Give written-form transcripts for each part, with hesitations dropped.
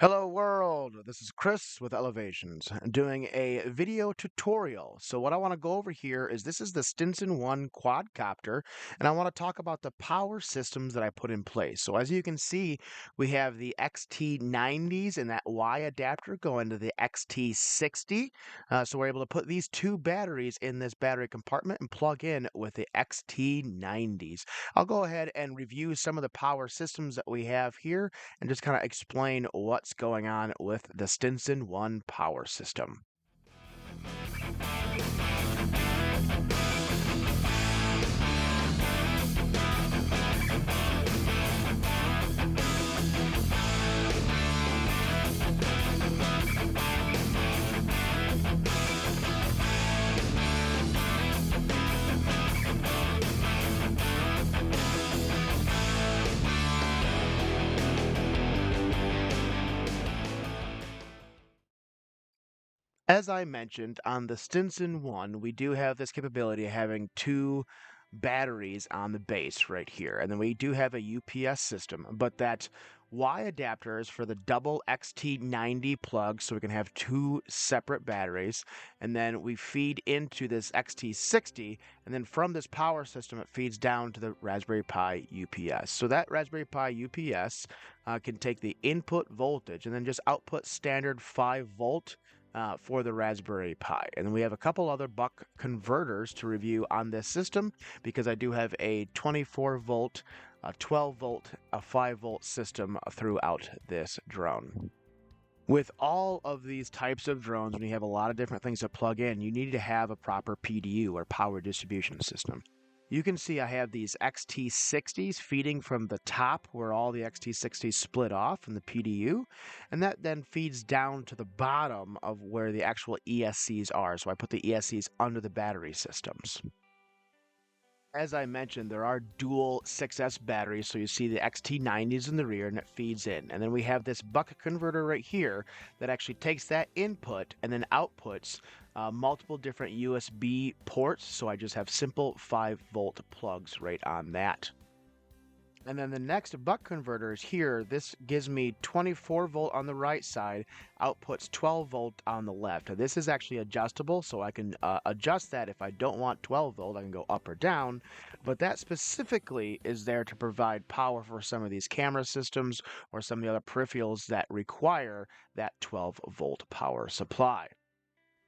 Hello world, this is Chris with Elevations doing a video tutorial. So what I want to go over here is this is the Stinson 1 quadcopter, and I want to talk about the power systems that I put in place. So as you can see, we have the XT90s and that Y adapter going to the XT60. So we're able to put these two batteries in this battery compartment and plug in with the XT90s. I'll go ahead and review some of the power systems that we have here and just kind of explain what's going on with the Stinson 1 power system. As I mentioned, on the Stinson 1, we do have this capability of having two batteries on the base right here. And then we do have a UPS system, but that Y adapter is for the double XT90 plug, so we can have two separate batteries. And then we feed into this XT60, and then from this power system, it feeds down to the Raspberry Pi UPS. So that Raspberry Pi UPS can take the input voltage and then just output standard 5 volt for the Raspberry Pi. And then we have a couple other buck converters to review on this system because I do have a 24 volt, a 12 volt, a 5 volt system throughout this drone. With all of these types of drones, when you have a lot of different things to plug in, you need to have a proper PDU or power distribution system. You can see I have these XT60s feeding from the top where all the XT60s split off in the PDU, and that then feeds down to the bottom of where the actual ESCs are. So I put the ESCs under the battery systems. As I mentioned, there are dual 6S batteries, so you see the XT90s in the rear and it feeds in. And then we have this buck converter right here that actually takes that input and then outputs multiple different USB ports. So I just have simple 5 volt plugs right on that. And then the next buck converter is here. This gives me 24 volt on the right side, outputs 12 volt on the left. This is actually adjustable, so I can adjust that if I don't want 12 volt. I can go up or down, but that specifically is there to provide power for some of these camera systems or some of the other peripherals that require that 12 volt power supply.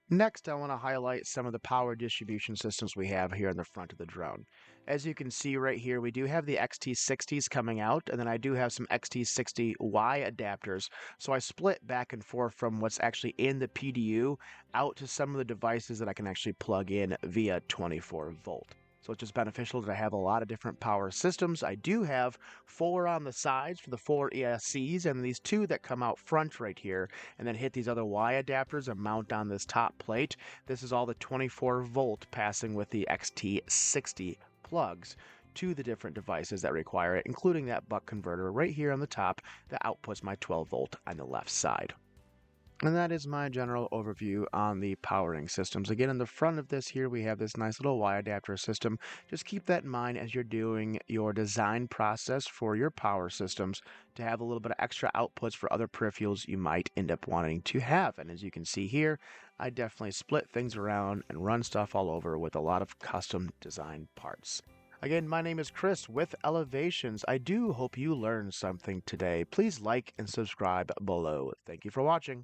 Next, I want to highlight some of the power distribution systems we have here in the front of the drone. As you can see right here, we do have the XT60s coming out, and then I do have some XT60Y adapters. So I split back and forth from what's actually in the PDU out to some of the devices that I can actually plug in via 24 volt. So it's just beneficial that I have a lot of different power systems. I do have 4 on the sides for the 4 ESCs and these 2 that come out front right here and then hit these other Y adapters and mount on this top plate. This is all the 24 volt passing with the XT60 plugs to the different devices that require it, including that buck converter right here on the top that outputs my 12 volt on the left side. And that is my general overview on the powering systems. Again, in the front of this here, we have this nice little Y adapter system. Just keep that in mind as you're doing your design process for your power systems to have a little bit of extra outputs for other peripherals you might end up wanting to have. And as you can see here, I definitely split things around and run stuff all over with a lot of custom design parts. Again, my name is Chris with Elevations. I do hope you learned something today. Please like and subscribe below. Thank you for watching.